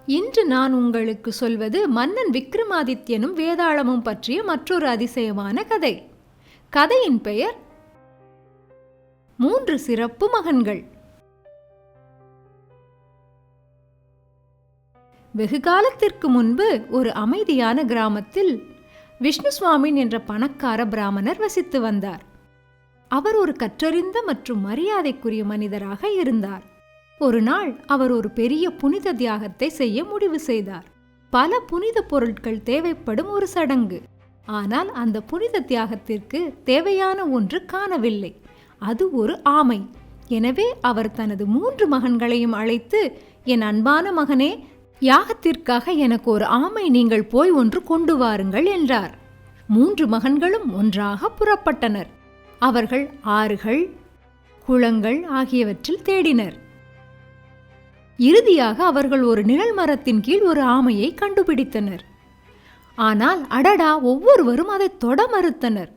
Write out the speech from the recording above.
இன்று நான் உங்களுக்கு சொல்வது மன்னன் விக்ரமாதித்யனும் வேதாளமும் பற்றிய மற்றொரு அதிசயமான கதை. கதையின் பெயர் 3 சிறப்பு மகன்கள். வெகு காலத்திற்கு முன்பு ஒரு அமைதியான கிராமத்தில் விஷ்ணுசுவாமின் என்ற பணக்கார பிராமணர் வசித்து வந்தார். அவர் ஒரு கற்றறிந்த மற்றும் மரியாதைக்குரிய மனிதராக இருந்தார். ஒரு நாள் அவர் ஒரு பெரிய புனித தியாகத்தை செய்ய முடிவு செய்தார். பல புனித பொருட்கள் தேவைப்படும் ஒரு சடங்கு. ஆனால் அந்த புனித தியாகத்திற்கு தேவையான ஒன்று காணவில்லை. அது ஒரு ஆமை. எனவே அவர் தனது 3 மகன்களையும் அழைத்து, என் அன்பான மகனே, யாகத்திற்காக எனக்கு ஒரு ஆமை நீங்கள் போய் ஒன்று கொண்டு வாருங்கள் என்றார். 3 மகன்களும் ஒன்றாக புறப்பட்டனர். அவர்கள் ஆறுகள், குளங்கள் ஆகியவற்றில் தேடினர். இறுதியாக அவர்கள் ஒரு நிழல் மரத்தின் கீழ் ஒரு ஆமையை கண்டுபிடித்தனர். ஆனால் அடடா, ஒவ்வொருவரும் அதை தொட மறுத்தனர்.